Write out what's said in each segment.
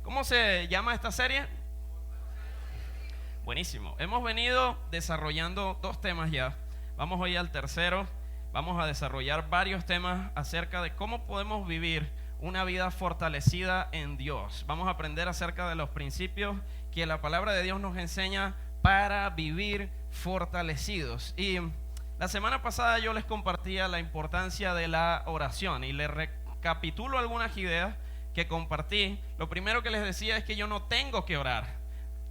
¿Cómo se llama esta serie? Buenísimo. Hemos venido desarrollando 2 temas ya. Vamos hoy al tercero. Vamos a desarrollar varios temas acerca de cómo podemos vivir una vida fortalecida en Dios. Vamos a aprender acerca de los principios que la palabra de Dios nos enseña para vivir fortalecidos. Y la semana pasada yo les compartía la importancia de la oración y les recapitulo algunas ideas que compartí. Lo primero que les decía es que yo no tengo que orar.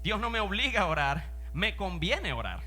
Dios no me obliga a orar, me conviene orar.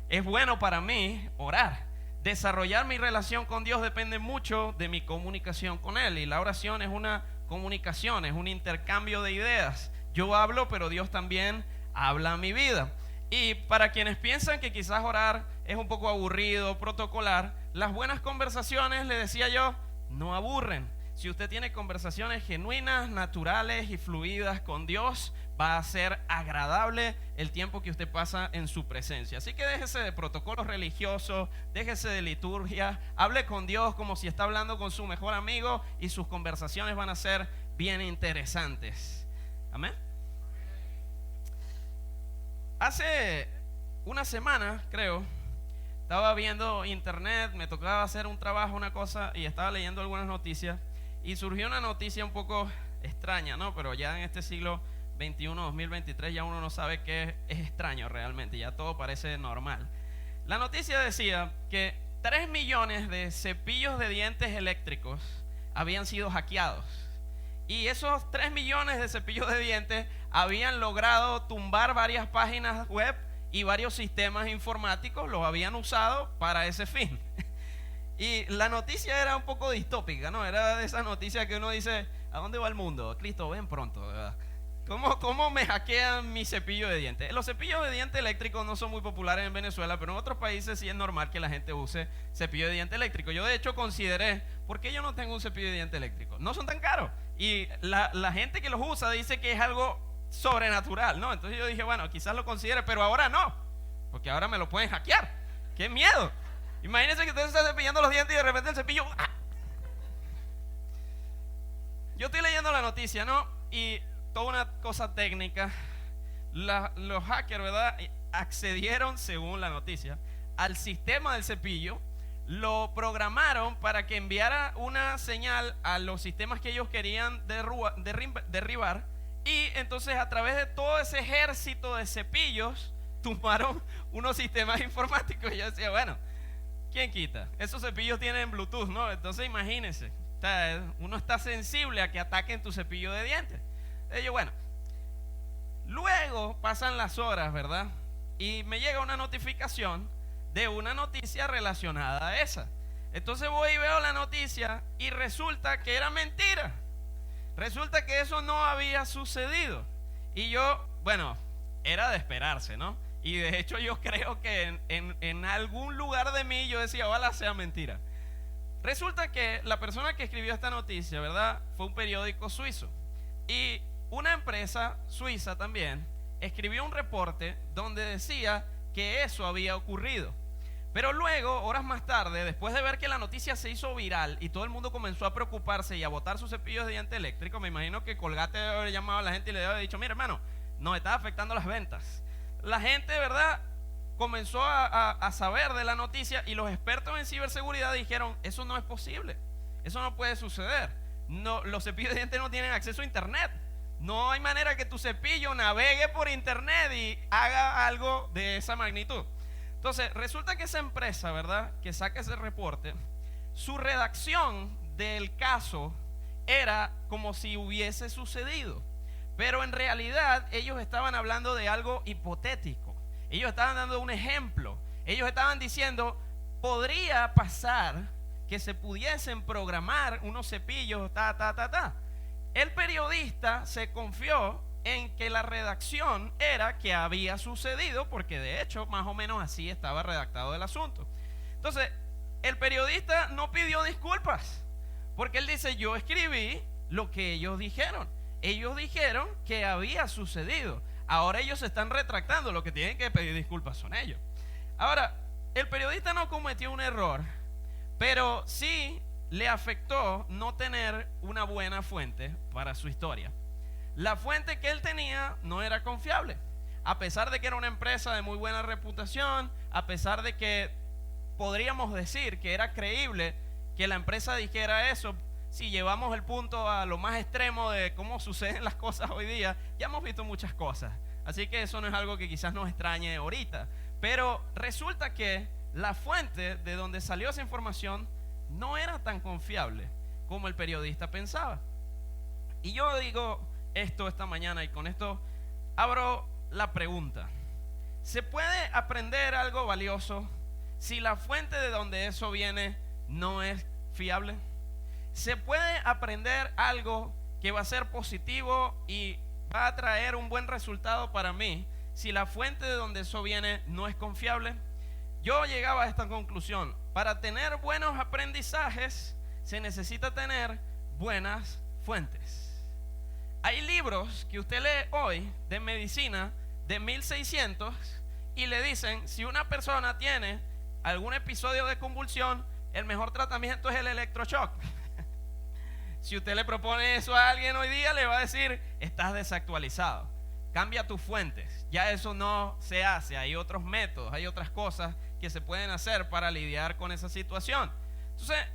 Es bueno para mí orar. Desarrollar mi relación con Dios depende mucho de mi comunicación con Él. Y la oración es una comunicación, es un intercambio de ideas. Yo hablo, pero Dios también habla a mi vida. Y para quienes piensan que quizás orar es un poco aburrido, protocolar, las buenas conversaciones, le decía yo, no aburren. Si usted tiene conversaciones genuinas, naturales y fluidas con Dios, va a ser agradable el tiempo que usted pasa en su presencia. Así que déjese de protocolos religiosos, déjese de liturgia, hable con Dios como si está hablando con su mejor amigo y sus conversaciones van a ser bien interesantes. Amén. Hace una semana, creo, estaba viendo internet, me tocaba hacer un trabajo, una cosa, y estaba leyendo algunas noticias. Y surgió una noticia un poco extraña, ¿no? Pero ya en este siglo 21, 2023, ya uno no sabe qué es extraño realmente, ya todo parece normal. La noticia decía que 3 millones de cepillos de dientes eléctricos habían sido hackeados. Y esos 3 millones de cepillos de dientes habían logrado tumbar varias páginas web y varios sistemas informáticos, los habían usado para ese fin. Y la noticia era un poco distópica, ¿no? Era de esas noticias que uno dice, ¿a dónde va el mundo? Cristo, ven pronto, ¿verdad? ¿Cómo me hackean mi cepillo de dientes? Los cepillos de dientes eléctricos no son muy populares en Venezuela, pero en otros países sí es normal que la gente use cepillo de dientes eléctrico. Yo de hecho consideré, ¿por qué yo no tengo un cepillo de dientes eléctrico? No son tan caros. Y la gente que los usa dice que es algo sobrenatural, ¿no? Entonces yo dije, bueno, quizás lo considere, pero ahora no, porque ahora me lo pueden hackear. ¡Qué miedo! Imagínense que usted está cepillando los dientes y de repente el cepillo... ¡ah! Yo estoy leyendo la noticia, ¿no? Y toda una cosa técnica. Los hackers, ¿verdad? Accedieron, según la noticia, al sistema del cepillo. Lo programaron para que enviara una señal a los sistemas que ellos querían derribar. Y entonces a través de todo ese ejército de cepillos tumbaron unos sistemas informáticos. Y yo decía, bueno, ¿quién quita? Esos cepillos tienen Bluetooth, ¿no? Entonces imagínense, uno está sensible a que ataquen tu cepillo de dientes. Bueno, luego pasan las horas, ¿verdad? Y me llega una notificación de una noticia relacionada a esa. Entonces voy y veo la noticia y resulta que era mentira. Resulta que eso no había sucedido. Y yo, bueno, era de esperarse, ¿no? Y de hecho yo creo que en algún lugar de mí yo decía, ojalá sea mentira. Resulta que la persona que escribió esta noticia, ¿verdad? Fue un periódico suizo. Y una empresa suiza también escribió un reporte donde decía que eso había ocurrido. Pero luego, horas más tarde, después de ver que la noticia se hizo viral y todo el mundo comenzó a preocuparse y a botar sus cepillos de diente eléctrico, me imagino que Colgate debe haber llamado a la gente y le debe haber dicho, mira hermano, nos está afectando las ventas. La gente, ¿verdad?, comenzó a saber de la noticia y los expertos en ciberseguridad dijeron, eso no es posible, eso no puede suceder. No, los cepillos de dientes no tienen acceso a internet. No hay manera que tu cepillo navegue por internet y haga algo de esa magnitud. Entonces, resulta que esa empresa, ¿verdad?, que saca ese reporte, su redacción del caso era como si hubiese sucedido. Pero en realidad ellos estaban hablando de algo hipotético. Ellos estaban dando un ejemplo. Ellos estaban diciendo, podría pasar que se pudiesen programar unos cepillos, El periodista se confió en que la redacción era que había sucedido, porque de hecho más o menos así estaba redactado el asunto. Entonces, el periodista no pidió disculpas, porque él dice, yo escribí lo que ellos dijeron. Ellos dijeron que había sucedido. Ahora ellos se están retractando, lo que tienen que pedir disculpas son ellos. Ahora, el periodista no cometió un error, pero sí le afectó no tener una buena fuente para su historia. la fuente que él tenía no era confiable. A pesar de que era una empresa de muy buena reputación, a pesar de que podríamos decir que era creíble que la empresa dijera eso, si llevamos el punto a lo más extremo de cómo suceden las cosas hoy día, ya hemos visto muchas cosas. Así que eso no es algo que quizás nos extrañe ahorita. Pero resulta que la fuente de donde salió esa información no era tan confiable como el periodista pensaba. Y yo digo esto esta mañana y con esto abro la pregunta. ¿Se puede aprender algo valioso si la fuente de donde eso viene no es fiable? ¿Se puede aprender algo que va a ser positivo y va a traer un buen resultado para mí si la fuente de donde eso viene no es confiable? Yo llegaba a esta conclusión. Para tener buenos aprendizajes se necesita tener buenas fuentes. Hay libros que usted lee hoy de medicina de 1600 y le dicen, si una persona tiene algún episodio de convulsión, el mejor tratamiento es el electroshock. Si usted le propone eso a alguien hoy día, le va a decir, estás desactualizado, cambia tus fuentes, ya eso no se hace, hay otros métodos, hay otras cosas que se pueden hacer para lidiar con esa situación. Entonces,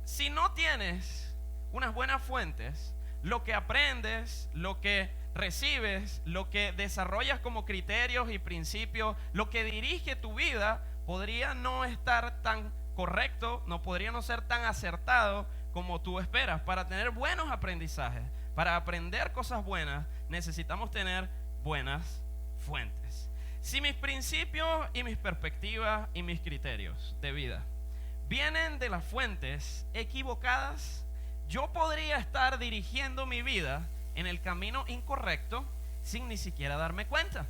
si no tienes unas buenas fuentes, lo que aprendes, lo que recibes, lo que desarrollas como criterios y principios, lo que dirige tu vida, podría no estar tan correcto, no podría no ser tan acertado como tú esperas. Para tener buenos aprendizajes, para aprender cosas buenas, necesitamos tener buenas fuentes. Si mis principios y mis perspectivas y mis criterios de vida vienen de las fuentes equivocadas, yo podría estar dirigiendo mi vida en el camino incorrecto sin ni siquiera darme cuenta.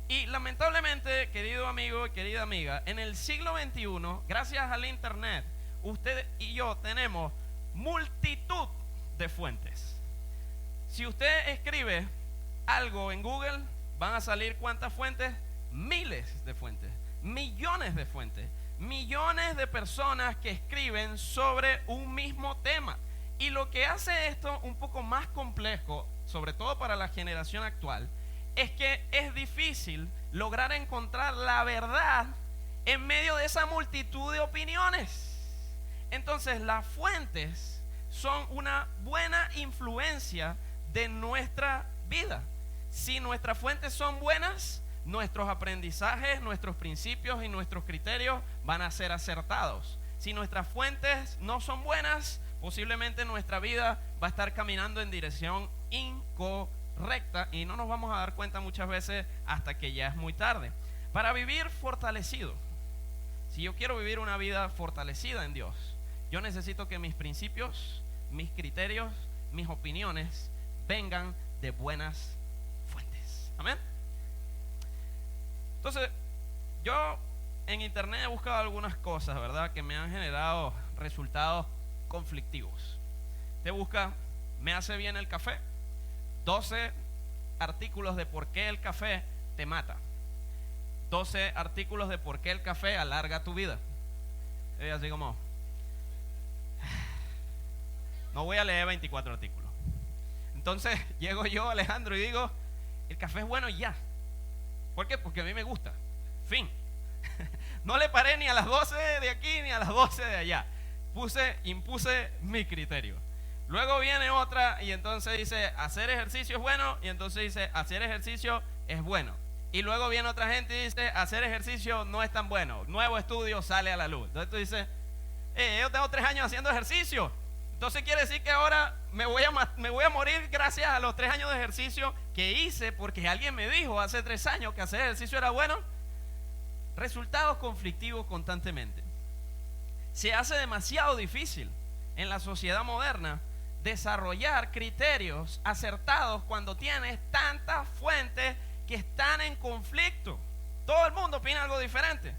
Y lamentablemente, querido amigo y querida amiga, en el siglo XXI, gracias al internet, usted y yo tenemos multitud de fuentes. Si usted escribe algo en Google, van a salir ¿cuántas fuentes? Miles de fuentes, millones de fuentes, millones de personas que escriben sobre un mismo tema. Y lo que hace esto un poco más complejo, sobre todo para la generación actual, es que es difícil lograr encontrar la verdad en medio de esa multitud de opiniones. Entonces, las fuentes son una buena influencia de nuestra vida. Si nuestras fuentes son buenas, nuestros aprendizajes, nuestros principios y nuestros criterios van a ser acertados. Si nuestras fuentes no son buenas, posiblemente nuestra vida va a estar caminando en dirección incorrecta y no nos vamos a dar cuenta muchas veces hasta que ya es muy tarde. Para vivir fortalecido, si yo quiero vivir una vida fortalecida en Dios, yo necesito que mis principios, mis criterios, mis opiniones vengan de buenas fuentes. Amén. Entonces, yo en internet he buscado algunas cosas, ¿verdad?, que me han generado resultados conflictivos. Te busca, ¿me hace bien el café? 12 artículos de por qué el café te mata. 12 artículos de por qué el café alarga tu vida. Y así como, no voy a leer 24 artículos. Entonces llego yo, Alejandro, y digo, el café es bueno y ya. ¿Por qué? Porque a mí me gusta. Fin. No le paré ni a las 12 de aquí ni a las 12 de allá. Impuse mi criterio. Luego viene otra y entonces dice, hacer ejercicio es bueno, y entonces dice, hacer ejercicio es bueno. Y luego viene otra gente y dice, hacer ejercicio no es tan bueno. Nuevo estudio sale a la luz. Entonces tú dices, yo tengo 3 años haciendo ejercicio. Entonces quiere decir que ahora me voy a morir gracias a los 3 años de ejercicio que hice porque alguien me dijo hace 3 años que hacer ejercicio era bueno. Resultados conflictivos constantemente. Se hace demasiado difícil en la sociedad moderna desarrollar criterios acertados cuando tienes tantas fuentes que están en conflicto. Todo el mundo opina algo diferente.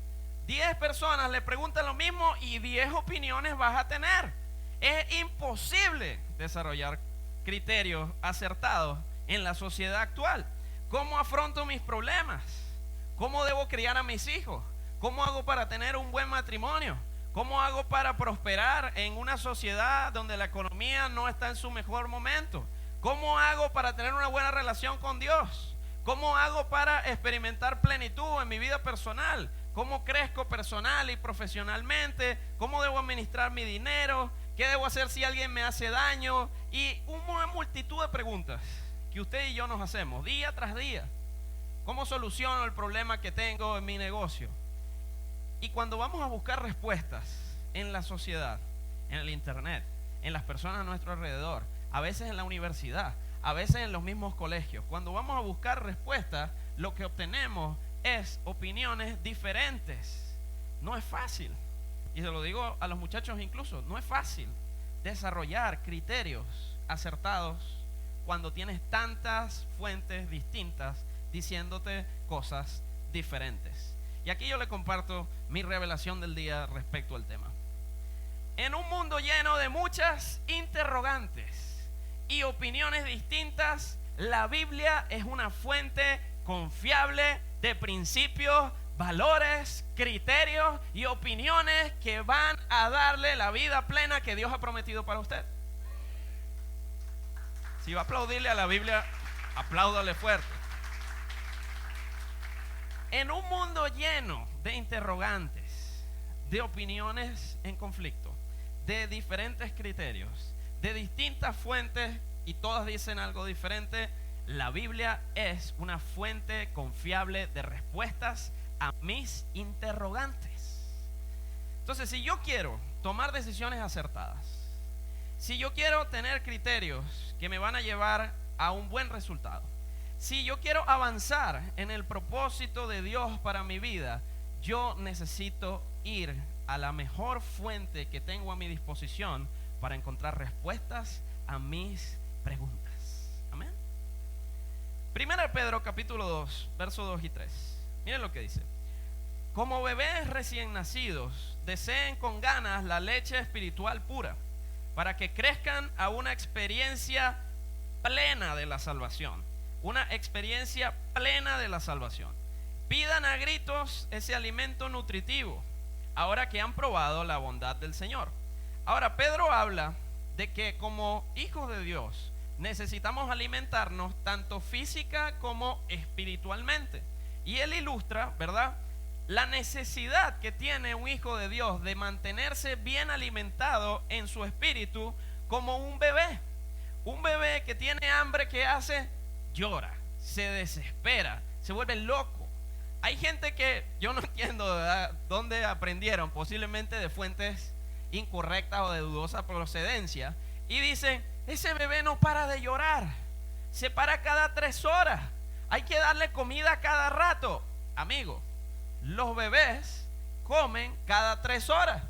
10 personas le preguntan lo mismo y 10 opiniones vas a tener. Es imposible desarrollar criterios acertados en la sociedad actual. ¿Cómo afronto mis problemas? ¿Cómo debo criar a mis hijos? ¿Cómo hago para tener un buen matrimonio? ¿Cómo hago para prosperar en una sociedad donde la economía no está en su mejor momento? ¿Cómo hago para tener una buena relación con Dios? ¿Cómo hago para experimentar plenitud en mi vida personal? ¿Cómo crezco personal y profesionalmente? ¿Cómo debo administrar mi dinero? ¿Qué debo hacer si alguien me hace daño? Y una multitud de preguntas que usted y yo nos hacemos día tras día. ¿Cómo soluciono el problema que tengo en mi negocio? Y cuando vamos a buscar respuestas en la sociedad, en el internet, en las personas a nuestro alrededor, a veces en la universidad, a veces en los mismos colegios, cuando vamos a buscar respuestas, lo que obtenemos es opiniones diferentes. No es fácil, y se lo digo a los muchachos incluso, no es fácil desarrollar criterios acertados cuando tienes tantas fuentes distintas diciéndote cosas diferentes. Y aquí yo le comparto mi revelación del día respecto al tema. En un mundo lleno de muchas interrogantes y opiniones distintas, la Biblia es una fuente confiable de principios, valores, criterios y opiniones que van a darle la vida plena que Dios ha prometido para usted. Si va a aplaudirle a la Biblia, apláudale fuerte. En un mundo lleno de interrogantes, de opiniones en conflicto, de diferentes criterios, de distintas fuentes y todas dicen algo diferente, la Biblia es una fuente confiable de respuestas a mis interrogantes. Entonces, si yo quiero tomar decisiones acertadas, si yo quiero tener criterios que me van a llevar a un buen resultado, si yo quiero avanzar en el propósito de Dios para mi vida, yo necesito ir a la mejor fuente que tengo a mi disposición para encontrar respuestas a mis preguntas. Amén. Primera de Pedro capítulo 2, versos 2 y 3. Miren lo que dice. Como bebés recién nacidos, deseen con ganas la leche espiritual pura, para que crezcan a una experiencia plena de la salvación. Una experiencia plena de la salvación. Pidan a gritos ese alimento nutritivo, ahora que han probado la bondad del Señor. Ahora, Pedro habla de que como hijos de Dios necesitamos alimentarnos tanto física como espiritualmente. Y él ilustra, ¿verdad?, la necesidad que tiene un hijo de Dios de mantenerse bien alimentado en su espíritu como un bebé. Un bebé que tiene hambre, ¿qué hace? Llora, se desespera, se vuelve loco. Hay gente que yo no entiendo, ¿verdad?, dónde aprendieron, posiblemente de fuentes incorrectas o de dudosa procedencia, y dicen, ese bebé no para de llorar, se para cada 3 horas, hay que darle comida cada rato. Amigo, los bebés comen cada 3 horas.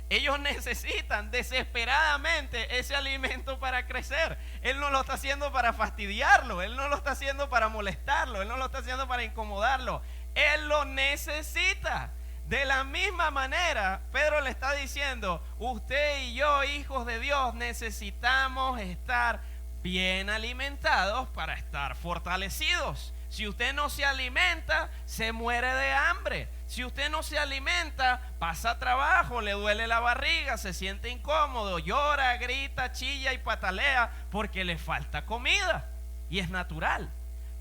Ellos necesitan desesperadamente ese alimento para crecer. Él no lo está haciendo para fastidiarlo, él no lo está haciendo para molestarlo, él no lo está haciendo para incomodarlo. Él lo necesita. De la misma manera, Pedro le está diciendo, usted y yo, hijos de Dios, necesitamos estar bien alimentados para estar fortalecidos. Si usted no se alimenta, se muere de hambre. Si usted no se alimenta, pasa trabajo, le duele la barriga, se siente incómodo, llora, grita, chilla y patalea porque le falta comida. Y es natural.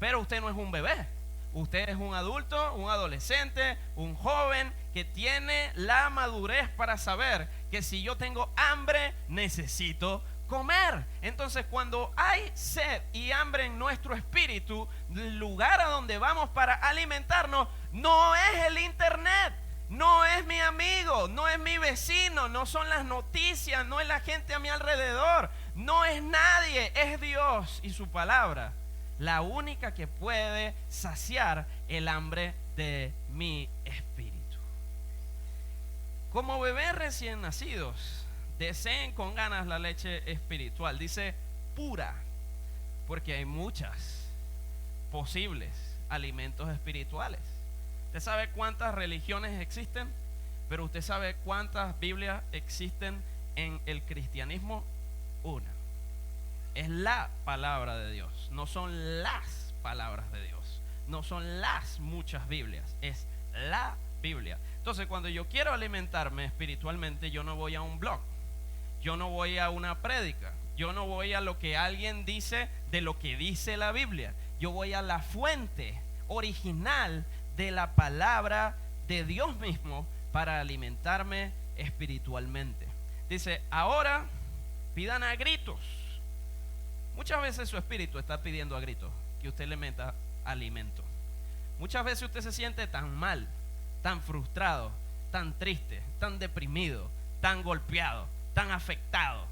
Pero usted no es un bebé. Usted es un adulto, un adolescente, un joven que tiene la madurez para saber que si yo tengo hambre, necesito comer. Entonces, cuando hay sed y hambre en nuestro espíritu, el lugar a donde vamos para alimentarnos no es el internet, no es mi amigo, no es mi vecino, no son las noticias, no es la gente a mi alrededor, no es nadie, es Dios y su palabra, la única que puede saciar el hambre de mi espíritu. Como bebés recién nacidos, deseen con ganas la leche espiritual. Dice pura, porque hay muchas posibles alimentos espirituales. Usted sabe cuántas religiones existen, pero usted sabe cuántas Biblias existen en el cristianismo. Una. Es la palabra de Dios, no son las palabras de Dios, no son las muchas Biblias, es la Biblia. Entonces, cuando yo quiero alimentarme espiritualmente, yo no voy a un blog, yo no voy a una prédica, Yo no voy a lo que alguien dice de lo que dice la Biblia. Yo voy a la fuente original de la palabra de Dios mismo para alimentarme espiritualmente. Dice, ahora pidan a gritos. Muchas veces su espíritu está pidiendo a gritos que usted le meta alimento. Muchas veces usted se siente tan mal, tan frustrado, tan triste, tan deprimido, tan golpeado, tan afectado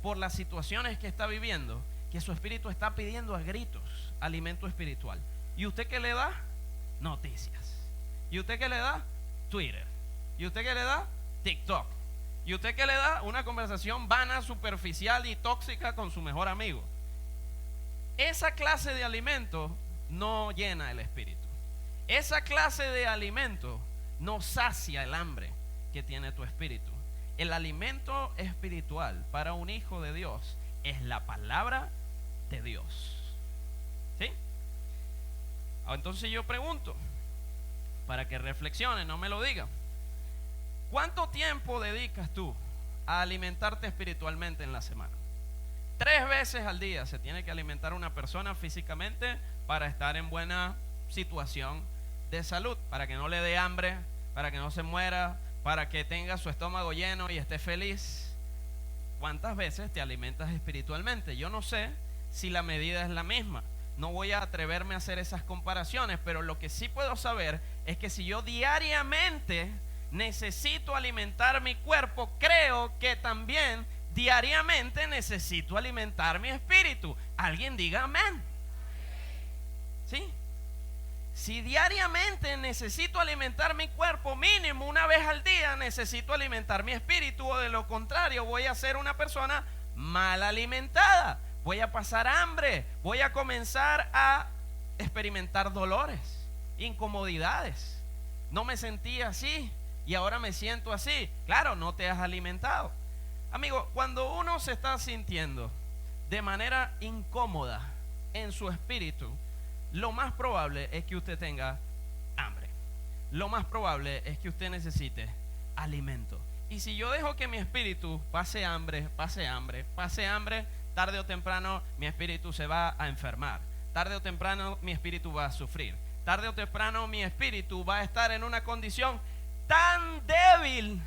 por las situaciones que está viviendo, que su espíritu está pidiendo a gritos alimento espiritual. ¿Y usted qué le da? Noticias. ¿Y usted qué le da? Twitter. ¿Y usted qué le da? TikTok. ¿Y usted qué le da? Una conversación vana, superficial y tóxica con su mejor amigo. Esa clase de alimento no llena el espíritu. Esa clase de alimento no sacia el hambre que tiene tu espíritu. El alimento espiritual para un hijo de Dios es la palabra de Dios. ¿Sí? Entonces yo pregunto, para que reflexione, no me lo diga. ¿Cuánto tiempo dedicas tú a alimentarte espiritualmente en la semana? 3 veces al día se tiene que alimentar una persona físicamente para estar en buena situación de salud, para que no le dé hambre, para que no se muera, para que tenga su estómago lleno y esté feliz. ¿Cuántas veces te alimentas espiritualmente? Yo no sé si la medida es la misma. No voy a atreverme a hacer esas comparaciones, pero lo que sí puedo saber es que si yo diariamente necesito alimentar mi cuerpo, creo que también diariamente necesito alimentar mi espíritu. Alguien diga amén. ¿Sí? Si diariamente necesito alimentar mi cuerpo, mínimo una vez al día necesito alimentar mi espíritu, o de lo contrario voy a ser una persona mal alimentada. Voy a pasar hambre, voy a comenzar a experimentar dolores, incomodidades. No me sentía así y ahora me siento así. Claro, no te has alimentado. Amigo, cuando uno se está sintiendo de manera incómoda en su espíritu, lo más probable es que usted tenga hambre. Lo más probable es que usted necesite alimento. Y si yo dejo que mi espíritu pase hambre, tarde o temprano mi espíritu se va a enfermar. Tarde o temprano mi espíritu va a sufrir. Tarde o temprano mi espíritu va a estar en una condición tan débil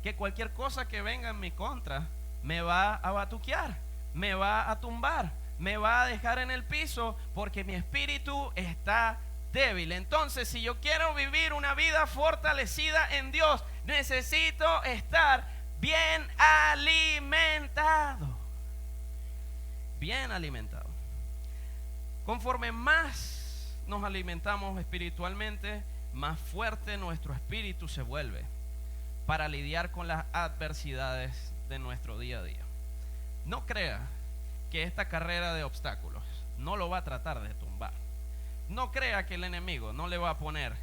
que cualquier cosa que venga en mi contra me va a batuquear, me va a tumbar, me va a dejar en el piso, porque mi espíritu está débil. Entonces, si yo quiero vivir una vida fortalecida en Dios, necesito estar bien alimentado. Bien alimentado. Conforme más nos alimentamos espiritualmente, más fuerte nuestro espíritu se vuelve para lidiar con las adversidades de nuestro día a día. No crea que esta carrera de obstáculos no lo va a tratar de tumbar. No crea que el enemigo no le va a poner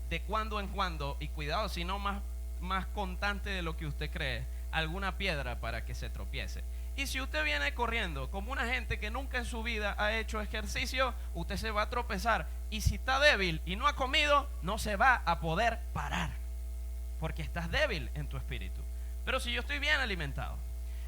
de cuando en cuando, y cuidado si no más constante de lo que usted cree, alguna piedra para que se tropiece. Y si usted viene corriendo como una gente que nunca en su vida ha hecho ejercicio, usted se va a tropezar. Y si está débil y no ha comido, no se va a poder parar, porque estás débil en tu espíritu. Pero si yo estoy bien alimentado,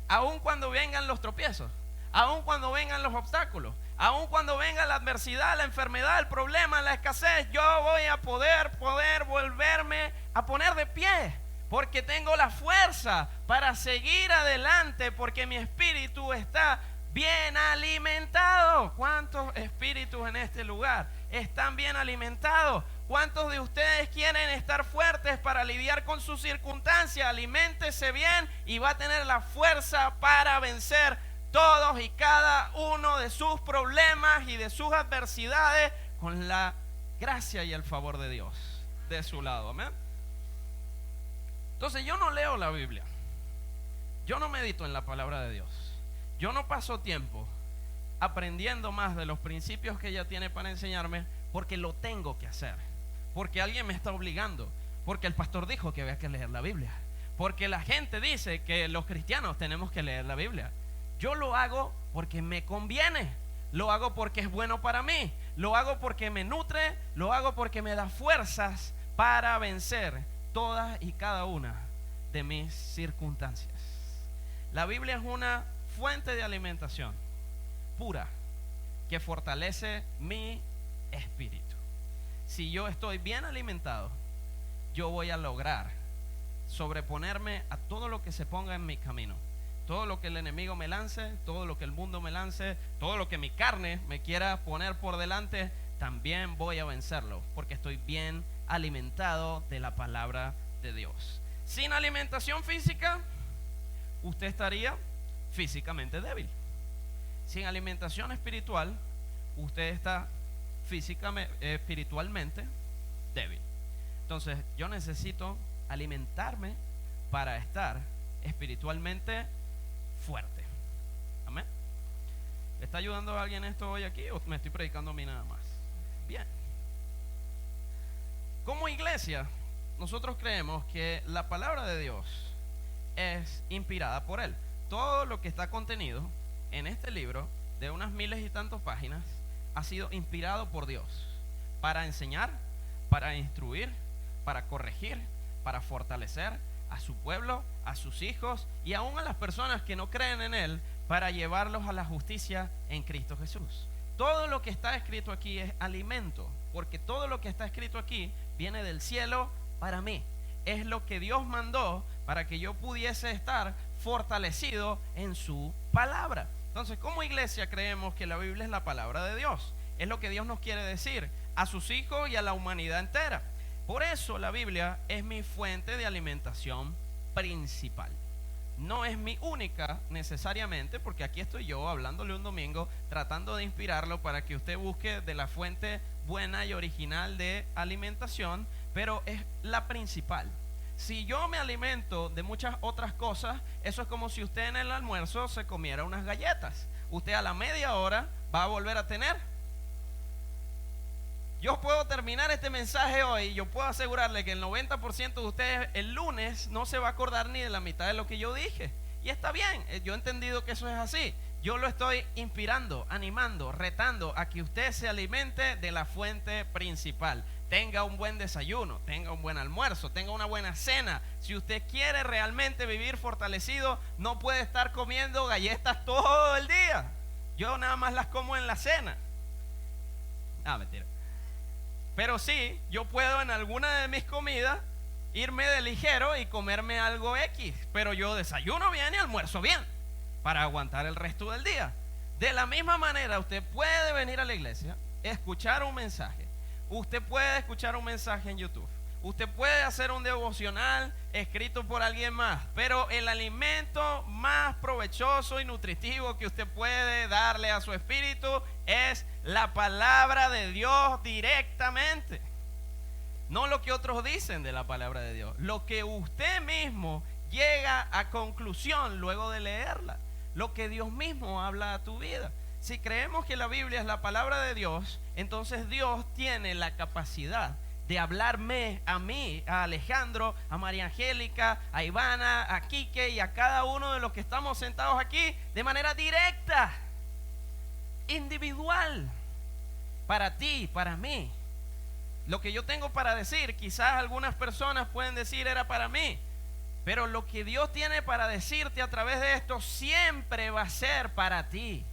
aun cuando vengan los tropiezos, aun cuando vengan los obstáculos, aun cuando venga la adversidad, la enfermedad, el problema, la escasez, yo voy a poder volverme a poner de pie, porque tengo la fuerza para seguir adelante, porque mi espíritu está bien alimentado. ¿Cuántos espíritus en este lugar están bien alimentados? ¿Cuántos de ustedes quieren estar fuertes para lidiar con sus circunstancias? Aliméntese bien y va a tener la fuerza para vencer todos y cada uno de sus problemas y de sus adversidades con la gracia y el favor de Dios de su lado. Amén. Entonces yo no leo la Biblia, yo no medito en la palabra de Dios, yo no paso tiempo aprendiendo más de los principios que ella tiene para enseñarme, porque lo tengo que hacer, porque alguien me está obligando, porque el pastor dijo que había que leer la Biblia, porque la gente dice que los cristianos tenemos que leer la Biblia. Yo lo hago porque me conviene, lo hago porque es bueno para mí, lo hago porque me nutre, lo hago porque me da fuerzas para vencer todas y cada una de mis circunstancias. La Biblia es una fuente de alimentación pura que fortalece mi espíritu. Si yo estoy bien alimentado, yo voy a lograr sobreponerme a todo lo que se ponga en mi camino. Todo lo que el enemigo me lance, todo lo que el mundo me lance, todo lo que mi carne me quiera poner por delante, también voy a vencerlo, porque estoy bien alimentado de la palabra de Dios. Sin alimentación física, usted estaría físicamente débil. Sin alimentación espiritual, usted está espiritualmente débil. Entonces, yo necesito alimentarme para estar espiritualmente fuerte. Amén. ¿Está ayudando a alguien esto hoy aquí o me estoy predicando a mí nada más? Bien. Como iglesia, nosotros creemos que la palabra de Dios es inspirada por Él. Todo lo que está contenido en este libro de unas miles y tantas páginas ha sido inspirado por Dios para enseñar, para instruir, para corregir, para fortalecer a su pueblo, a sus hijos y aún a las personas que no creen en Él, para llevarlos a la justicia en Cristo Jesús. Todo lo que está escrito aquí es alimento, porque todo lo que está escrito aquí viene del cielo para mí. Es lo que Dios mandó para que yo pudiese estar fortalecido en su palabra. Entonces, como iglesia creemos que la Biblia es la palabra de Dios. Es lo que Dios nos quiere decir a sus hijos y a la humanidad entera. Por eso la Biblia es mi fuente de alimentación principal. No es mi única necesariamente, porque aquí estoy yo hablándole un domingo, tratando de inspirarlo para que usted busque de la fuente buena y original de alimentación, pero es la principal. Si yo me alimento de muchas otras cosas, eso es como si usted en el almuerzo se comiera unas galletas. Usted a la media hora va a volver a tener. Yo puedo terminar este mensaje hoy, yo puedo asegurarle que el 90% de ustedes el lunes no se va a acordar ni de la mitad de lo que yo dije. Y está bien, yo he entendido que eso es así. Yo lo estoy inspirando, animando, retando a que usted se alimente de la fuente principal. Tenga un buen desayuno, tenga un buen almuerzo, tenga una buena cena. Si usted quiere realmente vivir fortalecido, no puede estar comiendo galletas todo el día. Yo nada más las como en la cena. Mentira. Pero sí, yo puedo en alguna de mis comidas irme de ligero y comerme algo X. Pero yo desayuno bien y almuerzo bien para aguantar el resto del día. De la misma manera, usted puede venir a la iglesia, escuchar un mensaje. Usted puede escuchar un mensaje en YouTube. Usted puede hacer un devocional escrito por alguien más. Pero el alimento más provechoso y nutritivo que usted puede darle a su espíritu es la palabra de Dios directamente. No lo que otros dicen de la palabra de Dios. Lo que usted mismo llega a conclusión luego de leerla. Lo que Dios mismo habla a tu vida. Si creemos que la Biblia es la palabra de Dios, entonces Dios tiene la capacidad de hablarme a mí, a Alejandro, a María Angélica, a Ivana, a Quique y a cada uno de los que estamos sentados aquí de manera directa, individual, para ti, para mí. Lo que yo tengo para decir, quizás algunas personas pueden decir era para mí, pero lo que Dios tiene para decirte a través de esto siempre va a ser para ti.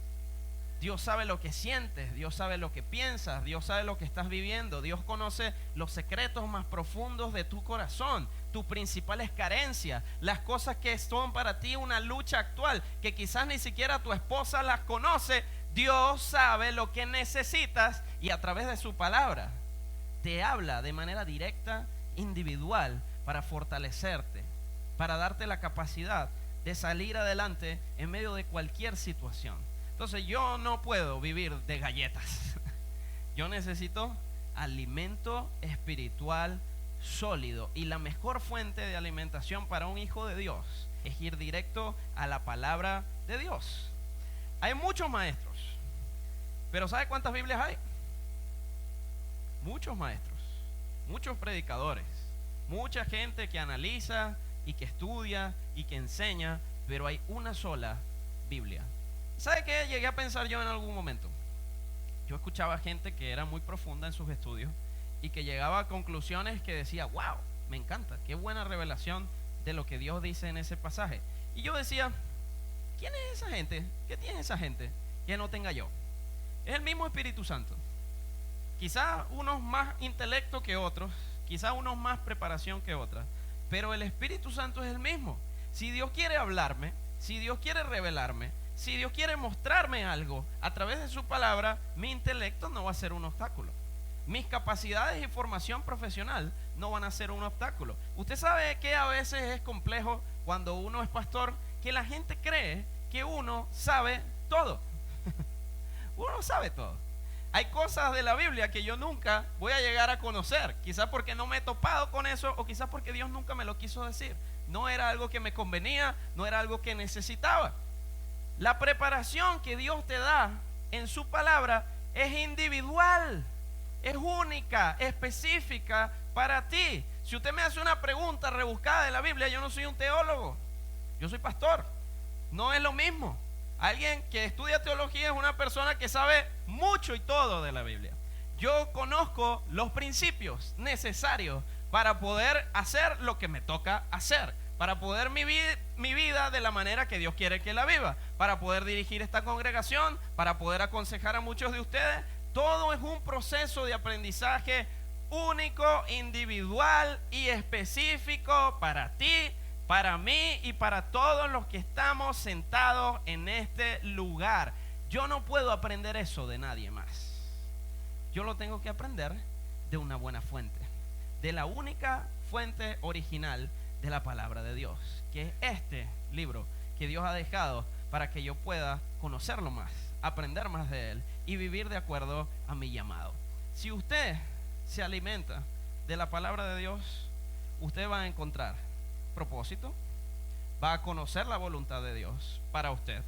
Dios sabe lo que sientes, Dios sabe lo que piensas, Dios sabe lo que estás viviendo, Dios conoce los secretos más profundos de tu corazón, tus principales carencias, las cosas que son para ti una lucha actual, que quizás ni siquiera tu esposa las conoce. Dios sabe lo que necesitas y a través de su palabra te habla de manera directa, individual, para fortalecerte, para darte la capacidad de salir adelante en medio de cualquier situación. Entonces yo no puedo vivir de galletas. Yo necesito alimento espiritual sólido. Y la mejor fuente de alimentación para un hijo de Dios es ir directo a la palabra de Dios. Hay muchos maestros, pero ¿sabe cuántas Biblias hay? Muchos maestros, muchos predicadores, mucha gente que analiza y que estudia y que enseña, pero hay una sola Biblia. ¿Sabe qué llegué a pensar yo en algún momento? Yo escuchaba gente que era muy profunda en sus estudios y que llegaba a conclusiones que decía, wow, me encanta, qué buena revelación de lo que Dios dice en ese pasaje. Y yo decía, ¿Quién es esa gente? ¿Qué tiene esa gente que no tenga yo? Es el mismo Espíritu Santo. Quizás unos más intelecto que otros, quizás unos más preparación que otras, pero el Espíritu Santo es el mismo. Si Dios quiere hablarme, si Dios quiere revelarme, si Dios quiere mostrarme algo a través de su palabra, mi intelecto no va a ser un obstáculo. Mis capacidades y formación profesional no van a ser un obstáculo. Usted sabe que a veces es complejo cuando uno es pastor, que la gente cree que uno sabe todo. Uno sabe todo. Hay cosas de la Biblia que yo nunca voy a llegar a conocer, quizás porque no me he topado con eso, o quizás porque Dios nunca me lo quiso decir. No era algo que me convenía, no era algo que necesitaba. La preparación que Dios te da en su palabra es individual, es única, específica para ti. Si usted me hace una pregunta rebuscada de la Biblia, yo no soy un teólogo, yo soy pastor. No es lo mismo. Alguien que estudia teología es una persona que sabe mucho y todo de la Biblia. Yo conozco los principios necesarios para poder hacer lo que me toca hacer, para poder vivir mi vida de la manera que Dios quiere que la viva, para poder dirigir esta congregación, para poder aconsejar a muchos de ustedes. Todo es un proceso de aprendizaje único, individual y específico para ti, para mí y para todos los que estamos sentados en este lugar. Yo no puedo aprender eso de nadie más. Yo lo tengo que aprender de una buena fuente, de la única fuente original de la palabra de Dios, que es este libro que Dios ha dejado para que yo pueda conocerlo más, aprender más de él y vivir de acuerdo a mi llamado. Si usted se alimenta de la palabra de Dios, usted va a encontrar propósito, va a conocer la voluntad de Dios para usted,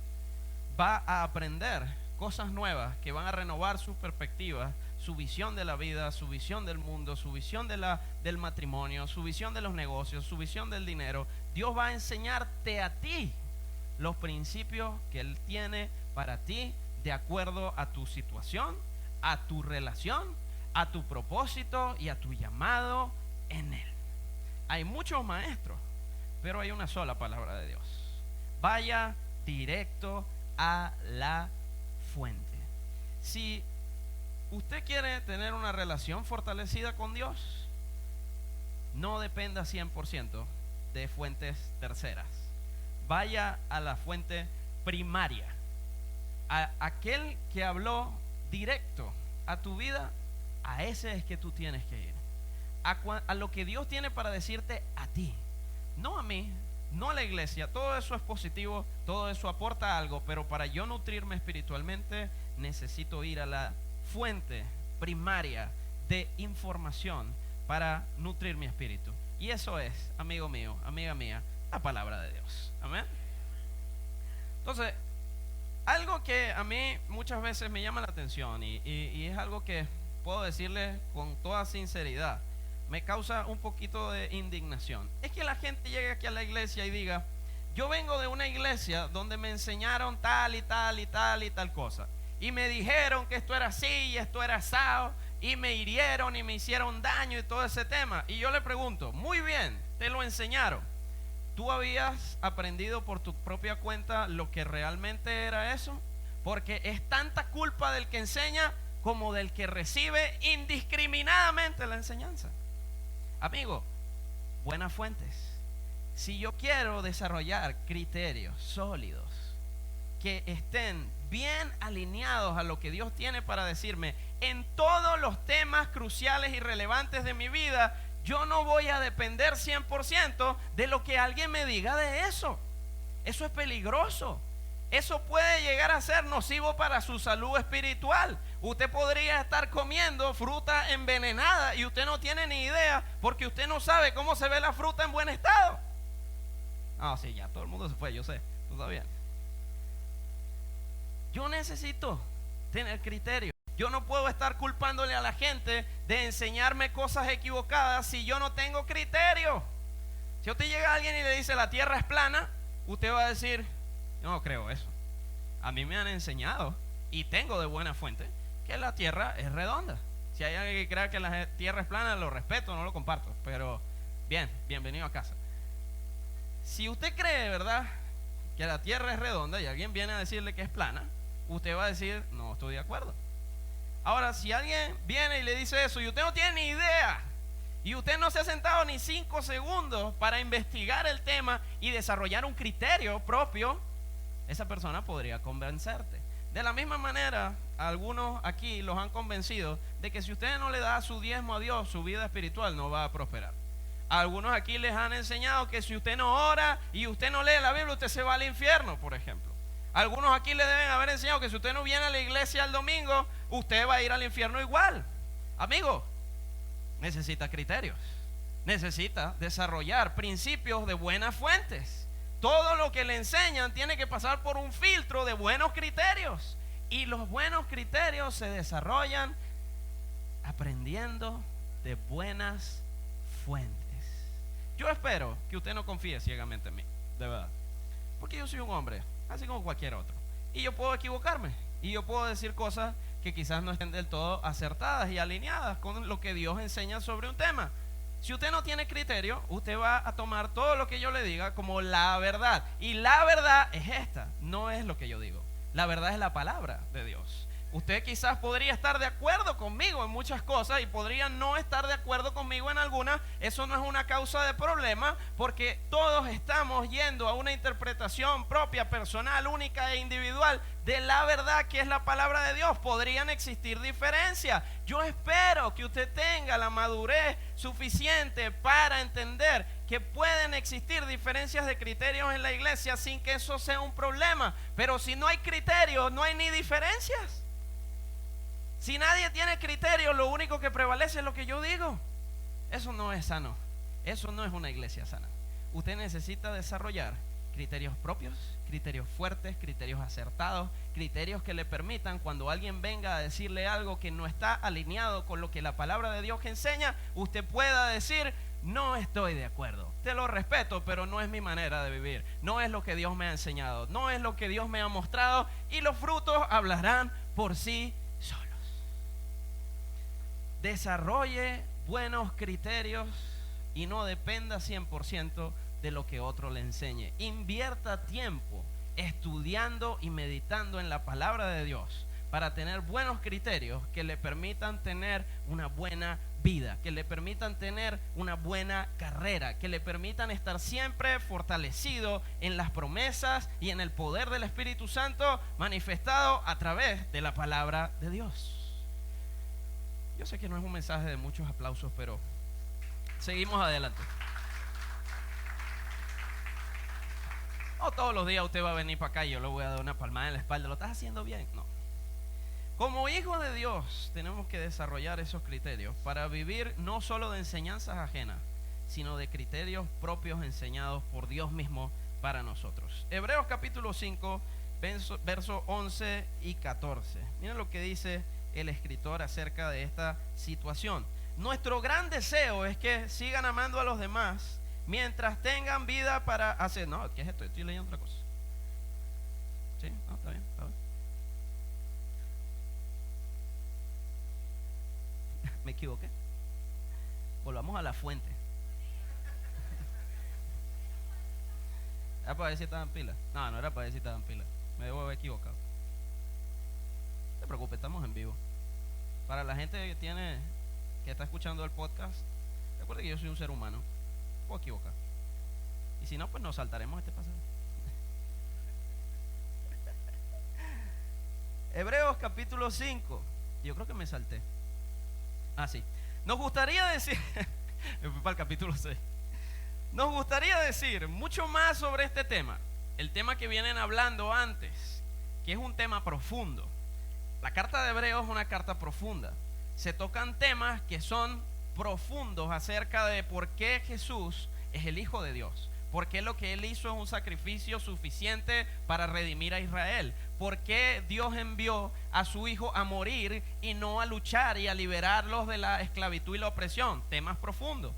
va a aprender cosas nuevas que van a renovar su perspectiva, su visión de la vida, su visión del mundo, su visión del matrimonio, su visión de los negocios, su visión del dinero. Dios va a enseñarte a ti los principios que Él tiene para ti de acuerdo a tu situación, a tu relación, a tu propósito y a tu llamado en Él. Hay muchos maestros, pero hay una sola palabra de Dios. Vaya directo a la fuente. Si usted quiere tener una relación fortalecida con Dios, no dependa 100% de fuentes terceras. Vaya a la fuente primaria, a aquel que habló directo a tu vida. A ese es que tú tienes que ir, a lo que Dios tiene para decirte a ti, no a mí, no a la iglesia. Todo eso es positivo, todo eso aporta algo, pero para yo nutrirme espiritualmente necesito ir a la fuente primaria de información para nutrir mi espíritu, y eso es, amigo mío, amiga mía, la palabra de Dios. Amén. Entonces, algo que a mí muchas veces me llama la atención y es algo que puedo decirles con toda sinceridad, me causa un poquito de indignación, es que la gente llegue aquí a la iglesia y diga: yo vengo de una iglesia donde me enseñaron tal y tal y tal y tal cosa, y me dijeron que esto era así y esto era asado, y me hirieron y me hicieron daño y todo ese tema. Y yo le pregunto: muy bien, te lo enseñaron, ¿tú habías aprendido por tu propia cuenta lo que realmente era eso? Porque es tanta culpa del que enseña como del que recibe indiscriminadamente la enseñanza. Amigo, buenas fuentes. Si yo quiero desarrollar criterios sólidos que estén bien alineados a lo que Dios tiene para decirme en todos los temas cruciales y relevantes de mi vida, yo no voy a depender 100% de lo que alguien me diga de eso. Eso es peligroso. Eso puede llegar a ser nocivo para su salud espiritual. Usted podría estar comiendo fruta envenenada y usted no tiene ni idea, porque usted no sabe cómo se ve la fruta en buen estado. Ah, sí, ya todo el mundo se fue, yo sé, tú estás bien. Yo necesito tener criterio. Yo no puedo estar culpándole a la gente de enseñarme cosas equivocadas si yo no tengo criterio. Si usted llega a alguien y le dice la tierra es plana, usted va a decir: yo no creo eso. A mí me han enseñado, y tengo de buena fuente, que la tierra es redonda. Si hay alguien que crea que la tierra es plana, lo respeto, no lo comparto, pero bien, bienvenido a casa. Si usted cree, ¿verdad?, que la tierra es redonda y alguien viene a decirle que es plana, usted va a decir, no estoy de acuerdo. Ahora, si alguien viene y le dice eso y usted no tiene ni idea, y usted no se ha sentado ni 5 segundos para investigar el tema y desarrollar un criterio propio, esa persona podría convencerte. De la misma manera, algunos aquí los han convencido de que si usted no le da su diezmo a Dios, su vida espiritual no va a prosperar. A algunos aquí les han enseñado que si usted no ora y usted no lee la Biblia, usted se va al infierno, por ejemplo. Algunos aquí le deben haber enseñado que si usted no viene a la iglesia el domingo, usted va a ir al infierno igual. Amigo, necesita criterios, necesita desarrollar principios de buenas fuentes. Todo lo que le enseñan tiene que pasar por un filtro de buenos criterios, y los buenos criterios se desarrollan aprendiendo de buenas fuentes. Yo espero que usted no confíe ciegamente en mí, de verdad, porque yo soy un hombre así como cualquier otro, y yo puedo equivocarme, y yo puedo decir cosas que quizás no estén del todo acertadas y alineadas con lo que Dios enseña sobre un tema. Si usted no tiene criterio, usted va a tomar todo lo que yo le diga como la verdad, y la verdad es esta, no es lo que yo digo. La verdad es la palabra de Dios. Usted quizás podría estar de acuerdo conmigo en muchas cosas y podría no estar de acuerdo conmigo en algunas. Eso no es una causa de problema, porque todos estamos yendo a una interpretación propia, personal, única e individual de la verdad que es la palabra de Dios. Podrían existir diferencias. Yo espero que usted tenga la madurez suficiente para entender que pueden existir diferencias de criterios en la iglesia sin que eso sea un problema. Pero si no hay criterios, no hay ni diferencias. Si nadie tiene criterio, lo único que prevalece es lo que yo digo. Eso no es sano. Eso no es una iglesia sana. Usted necesita desarrollar criterios propios, criterios fuertes, criterios acertados, criterios que le permitan, cuando alguien venga a decirle algo que no está alineado con lo que la palabra de Dios enseña, usted pueda decir: no estoy de acuerdo, te lo respeto, pero no es mi manera de vivir, no es lo que Dios me ha enseñado, no es lo que Dios me ha mostrado, y los frutos hablarán por sí solos. Desarrolle buenos criterios y no dependa 100% de lo que otro le enseñe. Invierta tiempo estudiando y meditando en la palabra de Dios para tener buenos criterios que le permitan tener una buena vida, que le permitan tener una buena carrera, que le permitan estar siempre fortalecido en las promesas y en el poder del Espíritu Santo manifestado a través de la palabra de Dios. Yo sé que no es un mensaje de muchos aplausos, pero seguimos adelante. No todos los días usted va a venir para acá y yo le voy a dar una palmada en la espalda. ¿Lo estás haciendo bien? No. Como hijos de Dios tenemos que desarrollar esos criterios para vivir no solo de enseñanzas ajenas, sino de criterios propios enseñados por Dios mismo para nosotros. Hebreos capítulo 5, versos 11 y 14. Miren lo que dice el escritor acerca de esta situación. Nuestro gran deseo es que sigan amando a los demás mientras tengan vida para hacer... No, ¿qué es esto? Estoy leyendo otra cosa. ¿Sí? No, está bien, está bien. Me equivoqué. Volvamos a la fuente. ¿Era para ver si estaban pilas? No, no era para ver si estaban pilas. Me debo haber equivocado. No te preocupes, estamos en vivo. Para la gente que está escuchando el podcast, recuerde que yo soy un ser humano. Puedo equivocar. Y si no, pues nos saltaremos este pasaje. Hebreos capítulo 5. Yo creo que me salté. Ah, sí. Nos gustaría decir me fui para el capítulo 6. Nos gustaría decir mucho más sobre este tema, el tema que vienen hablando antes, que es un tema profundo. La carta de Hebreos es una carta profunda. Se tocan temas que son profundos acerca de por qué Jesús es el Hijo de Dios, por qué lo que Él hizo es un sacrificio suficiente para redimir a Israel, por qué Dios envió a su Hijo a morir y no a luchar y a liberarlos de la esclavitud y la opresión. Temas profundos.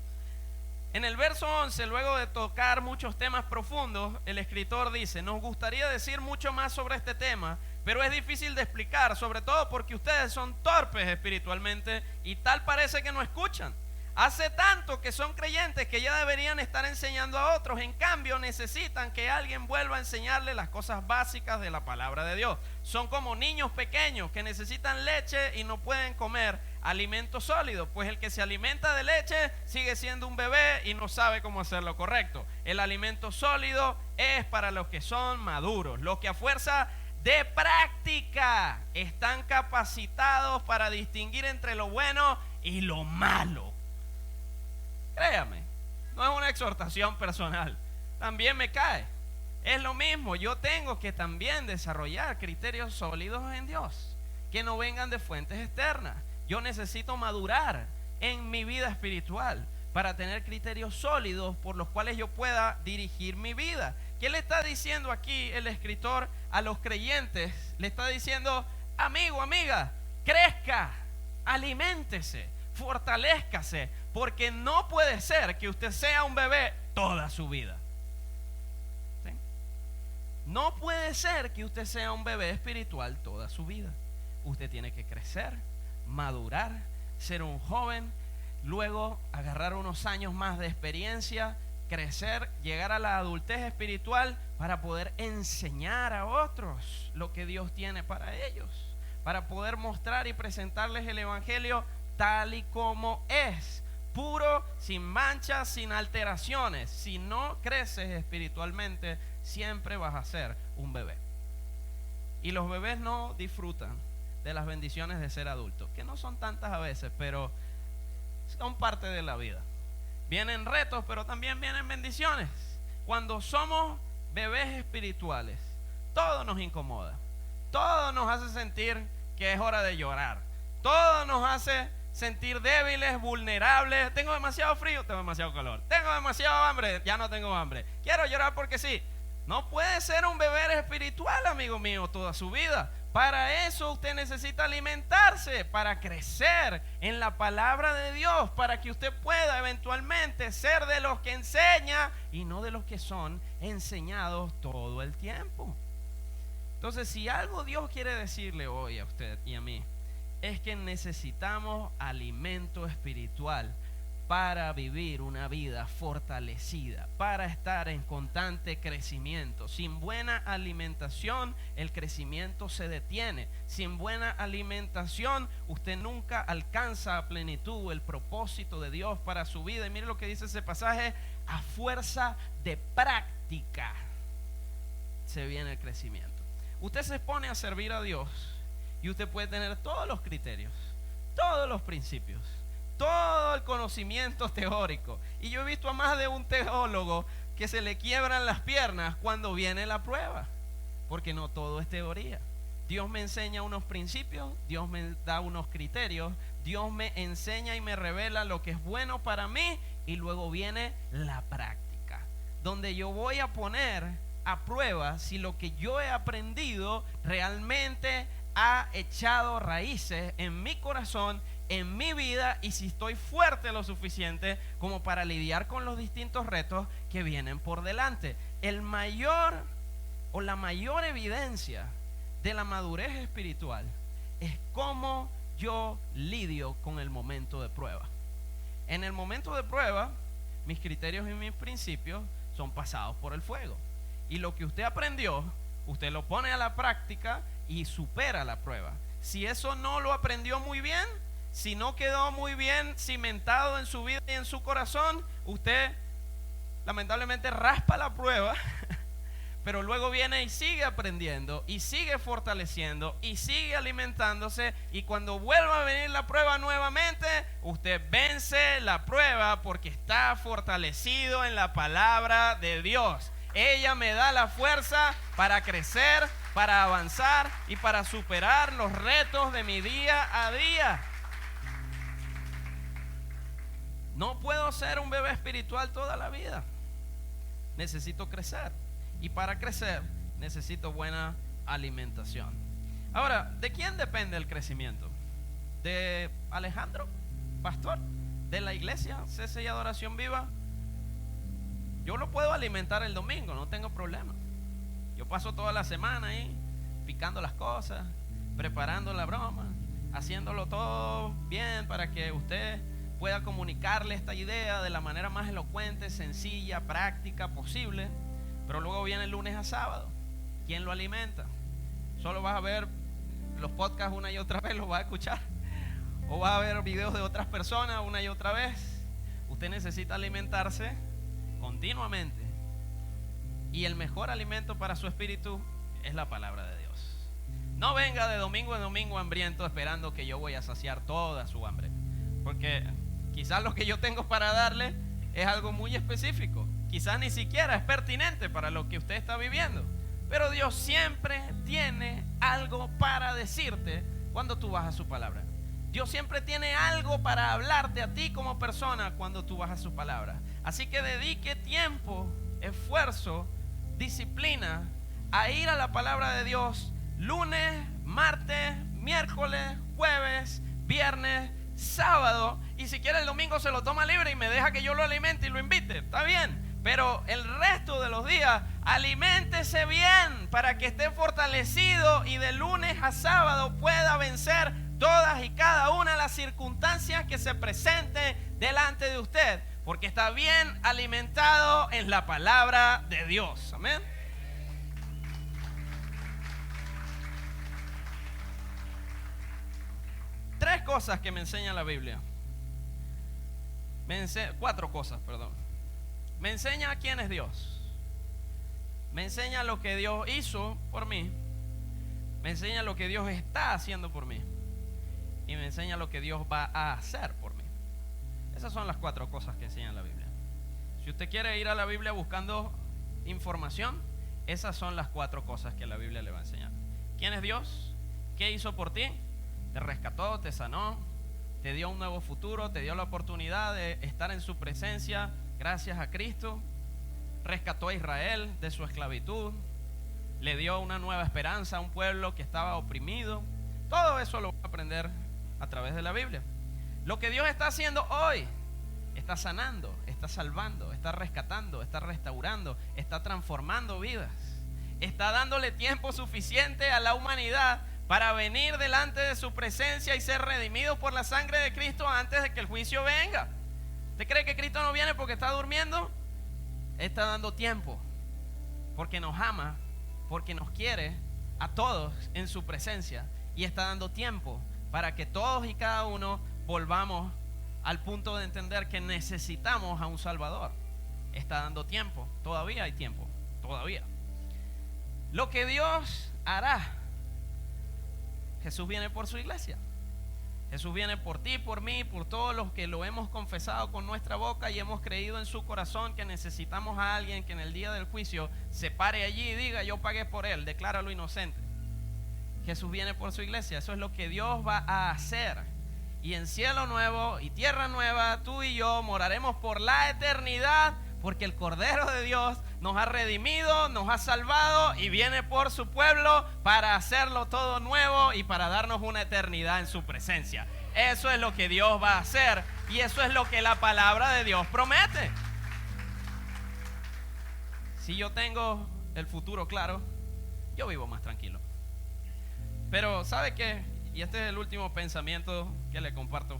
En el verso 11, luego de tocar muchos temas profundos, el escritor dice: nos gustaría decir mucho más sobre este tema, pero es difícil de explicar, sobre todo porque ustedes son torpes espiritualmente y tal parece que no escuchan. Hace tanto que son creyentes que ya deberían estar enseñando a otros. En cambio, necesitan que alguien vuelva a enseñarles las cosas básicas de la palabra de Dios. Son como niños pequeños que necesitan leche y no pueden comer alimento sólido. Pues el que se alimenta de leche sigue siendo un bebé y no sabe cómo hacer lo correcto. El alimento sólido es para los que son maduros, los que a fuerza de práctica están capacitados para distinguir entre lo bueno y lo malo. Créame, no es una exhortación personal, también me cae. Es lo mismo, yo tengo que también desarrollar criterios sólidos en Dios, que no vengan de fuentes externas. Yo necesito madurar en mi vida espiritual para tener criterios sólidos por los cuales yo pueda dirigir mi vida. ¿Qué le está diciendo aquí el escritor a los creyentes? Le está diciendo, amigo, amiga, crezca, aliméntese, fortalézcase, porque no puede ser que usted sea un bebé toda su vida. ¿Sí? No puede ser que usted sea un bebé espiritual toda su vida. Usted tiene que crecer, madurar, ser un joven, luego agarrar unos años más de experiencia, crecer, llegar a la adultez espiritual para poder enseñar a otros lo que Dios tiene para ellos, para poder mostrar y presentarles el evangelio tal y como es, puro, sin manchas, sin alteraciones. Si no creces espiritualmente, siempre vas a ser un bebé. Y los bebés no disfrutan de las bendiciones de ser adultos, que no son tantas a veces, pero son parte de la vida. Vienen retos, pero también vienen bendiciones. Cuando somos bebés espirituales, todo nos incomoda, todo nos hace sentir que es hora de llorar, todo nos hace sentir débiles, vulnerables. Tengo demasiado frío, tengo demasiado calor, tengo demasiado hambre, ya no tengo hambre, quiero llorar porque sí. No puede ser un bebé espiritual, amigo mío, toda su vida. Para eso usted necesita alimentarse, para crecer en la palabra de Dios, para que usted pueda eventualmente ser de los que enseña y no de los que son enseñados todo el tiempo. Entonces, si algo Dios quiere decirle hoy a usted y a mí, es que necesitamos alimento espiritual para vivir una vida fortalecida, para estar en constante crecimiento. Sin buena alimentación, el crecimiento se detiene. Sin buena alimentación, usted nunca alcanza a plenitud el propósito de Dios para su vida. Y mire lo que dice ese pasaje: a fuerza de práctica se viene el crecimiento. Usted se pone a servir a Dios y usted puede tener todos los criterios, todos los principios, todo el conocimiento teórico. Y yo he visto a más de un teólogo que se le quiebran las piernas cuando viene la prueba, porque no todo es teoría. Dios me enseña unos principios, Dios me da unos criterios, Dios me enseña y me revela lo que es bueno para mí, y luego viene la práctica, donde yo voy a poner a prueba si lo que yo he aprendido realmente ha echado raíces en mi corazón, en mi vida, y si estoy fuerte lo suficiente como para lidiar con los distintos retos que vienen por delante. El mayor o la mayor evidencia de la madurez espiritual es cómo yo lidio con el momento de prueba. En el momento de prueba, mis criterios y mis principios son pasados por el fuego, y lo que usted aprendió, usted lo pone a la práctica y supera la prueba. Si eso no lo aprendió muy bien, si no quedó muy bien cimentado en su vida y en su corazón, usted lamentablemente raspa la prueba, pero luego viene y sigue aprendiendo y sigue fortaleciendo y sigue alimentándose, y cuando vuelva a venir la prueba nuevamente, usted vence la prueba porque está fortalecido en la palabra de Dios. Ella me da la fuerza para crecer, para avanzar y para superar los retos de mi día a día. No puedo ser un bebé espiritual toda la vida. Necesito crecer. Y para crecer necesito buena alimentación. Ahora, ¿de quién depende el crecimiento? ¿De Alejandro, pastor de la iglesia Cese y Adoración Viva? Yo lo puedo alimentar el domingo, no tengo problema. Yo paso toda la semana ahí picando las cosas, preparando la broma, haciéndolo todo bien para que usted pueda comunicarle esta idea de la manera más elocuente, sencilla, práctica posible. Pero luego viene el lunes a sábado. ¿Quién lo alimenta? Solo vas a ver los podcasts una y otra vez, los vas a escuchar. O vas a ver videos de otras personas una y otra vez. Usted necesita alimentarse continuamente. Y el mejor alimento para su espíritu es la palabra de Dios. No venga de domingo en domingo hambriento esperando que yo voy a saciar toda su hambre. Porque quizás lo que yo tengo para darle es algo muy específico. Quizás ni siquiera es pertinente para lo que usted está viviendo. Pero Dios siempre tiene algo para decirte cuando tú vas a su palabra. Dios siempre tiene algo para hablarte a ti como persona cuando tú vas a su palabra. Así que dedique tiempo, esfuerzo, disciplina a ir a la palabra de Dios lunes, martes, miércoles, jueves, viernes, sábado, y si quiere el domingo se lo toma libre y me deja que yo lo alimente y lo invite, está bien, pero el resto de los días aliméntese bien para que esté fortalecido y de lunes a sábado pueda vencer todas y cada una de las circunstancias que se presenten delante de usted, porque está bien alimentado en la palabra de Dios. Amén. Tres cosas que me enseña la Biblia. Cuatro cosas, perdón. Me enseña quién es Dios. Me enseña lo que Dios hizo por mí. Me enseña lo que Dios está haciendo por mí. Y me enseña lo que Dios va a hacer por mí. Esas son las cuatro cosas que enseña la Biblia. Si usted quiere ir a la Biblia buscando información, esas son las cuatro cosas que la Biblia le va a enseñar. ¿Quién es Dios? ¿Qué hizo por ti? Te rescató, te sanó, te dio un nuevo futuro, te dio la oportunidad de estar en su presencia gracias a Cristo. Rescató a Israel de su esclavitud, le dio una nueva esperanza a un pueblo que estaba oprimido. Todo eso lo voy a aprender a través de la Biblia. Lo que Dios está haciendo hoy, está sanando, está salvando, está rescatando, está restaurando, está transformando vidas. Está dándole tiempo suficiente a la humanidad para venir delante de su presencia y ser redimidos por la sangre de Cristo antes de que el juicio venga. ¿Usted cree que Cristo no viene porque está durmiendo? Está dando tiempo porque nos ama, porque nos quiere a todos en su presencia, y está dando tiempo para que todos y cada uno volvamos al punto de entender que necesitamos a un Salvador. Está dando tiempo, todavía hay tiempo, todavía. Lo que Dios hará. Jesús viene por su iglesia. Jesús viene por ti, por mí, por todos los que lo hemos confesado con nuestra boca y hemos creído en su corazón que necesitamos a alguien que en el día del juicio se pare allí y diga: yo pagué por él, decláralo inocente. Jesús viene por su iglesia. Eso es lo que Dios va a hacer. Y en cielo nuevo y tierra nueva, tú y yo moraremos por la eternidad, porque el Cordero de Dios nos ha redimido, nos ha salvado y viene por su pueblo para hacerlo todo nuevo y para darnos una eternidad en su presencia. Eso es lo que Dios va a hacer y eso es lo que la palabra de Dios promete. Si yo tengo el futuro claro, yo vivo más tranquilo. Pero ¿sabe qué? Y este es el último pensamiento que le comparto.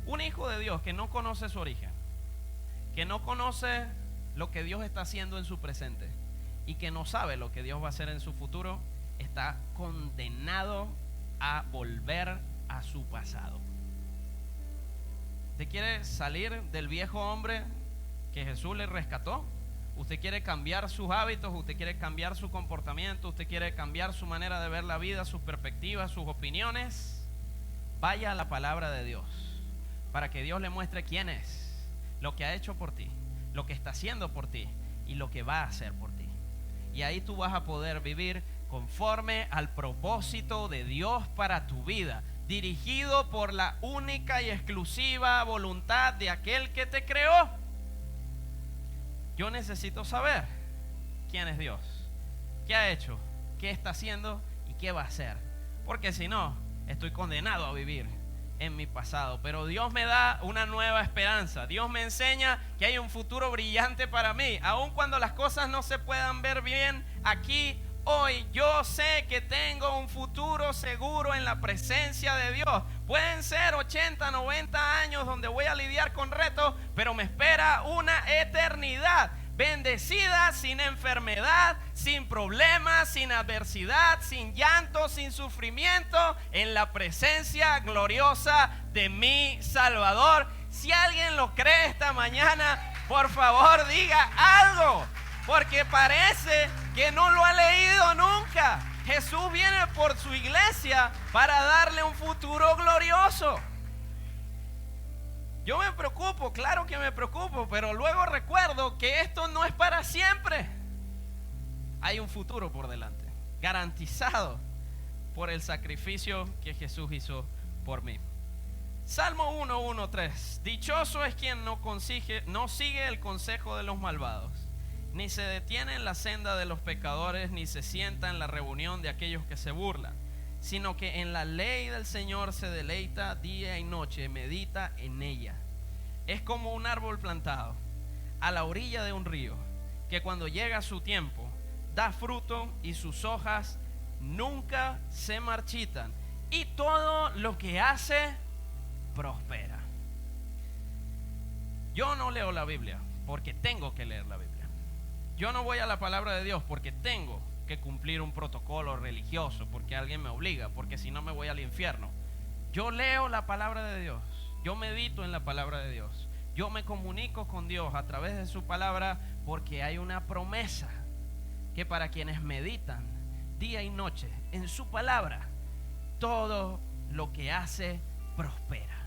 Un hijo de Dios que no conoce su origen, que no conoce lo que Dios está haciendo en su presente y que no sabe lo que Dios va a hacer en su futuro, está condenado a volver a su pasado. ¿Usted quiere salir del viejo hombre que Jesús le rescató? ¿Usted quiere cambiar sus hábitos? ¿Usted quiere cambiar su comportamiento? ¿Usted quiere cambiar su manera de ver la vida, sus perspectivas, sus opiniones? Vaya a la palabra de Dios para que Dios le muestre quién es, lo que ha hecho por ti, lo que está haciendo por ti y lo que va a hacer por ti. Y ahí tú vas a poder vivir conforme al propósito de Dios para tu vida, dirigido por la única y exclusiva voluntad de aquel que te creó. Yo necesito saber quién es Dios, qué ha hecho, qué está haciendo y qué va a hacer, porque si no, estoy condenado a vivir en mi pasado. Pero Dios me da una nueva esperanza. Dios me enseña que hay un futuro brillante para mí, aun cuando las cosas no se puedan ver bien aquí Hoy yo sé que tengo un futuro seguro en la presencia de Dios. Pueden ser 80, 90 años donde voy a lidiar con retos, pero me espera una eternidad bendecida, sin enfermedad, sin problemas, sin adversidad, sin llanto, sin sufrimiento, en la presencia gloriosa de mi Salvador. Si alguien lo cree esta mañana, por favor diga algo, porque parece que no lo ha leído nunca. Jesús viene por su iglesia para darle un futuro glorioso. Yo me preocupo, claro que me preocupo, pero luego recuerdo que esto no es para siempre. Hay un futuro por delante, garantizado por el sacrificio que Jesús hizo por mí. Salmo 1:1-3. Dichoso es quien no sigue el consejo de los malvados, ni se detiene en la senda de los pecadores, ni se sienta en la reunión de aquellos que se burlan, sino que en la ley del Señor se deleita día y noche, medita en ella. Es como un árbol plantado a la orilla de un río, que cuando llega su tiempo da fruto y sus hojas nunca se marchitan, y todo lo que hace prospera. Yo no leo la Biblia porque tengo que leer la Biblia. Yo no voy a la palabra de Dios porque tengo que cumplir un protocolo religioso, porque alguien me obliga, porque si no me voy al infierno. Yo leo la palabra de Dios, yo medito en la palabra de Dios, yo me comunico con Dios a través de su palabra, porque hay una promesa que para quienes meditan día y noche en su palabra, todo lo que hace prospera.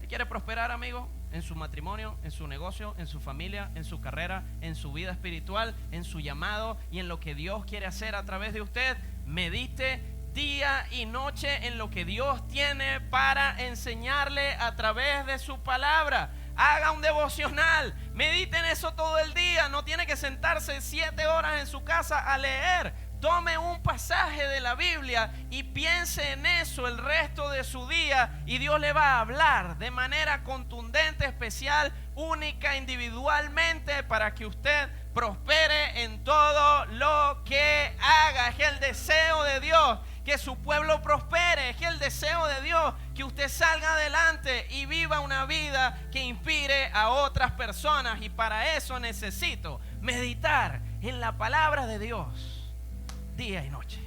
¿Te quiere prosperar, amigo? En su matrimonio, en su negocio, en su familia, en su carrera, en su vida espiritual, en su llamado y en lo que Dios quiere hacer a través de usted. Medite día y noche en lo que Dios tiene para enseñarle a través de su palabra. Haga un devocional, medite en eso todo el día. No tiene que sentarse 7 horas en su casa a leer. Tome un pasaje de la Biblia y piense en eso el resto de su día, y Dios le va a hablar de manera contundente, especial, única, individualmente, para que usted prospere en todo lo que haga. Es el deseo de Dios que su pueblo prospere. Es el deseo de Dios que usted salga adelante y viva una vida que inspire a otras personas, y para eso necesito meditar en la palabra de Dios día y noche.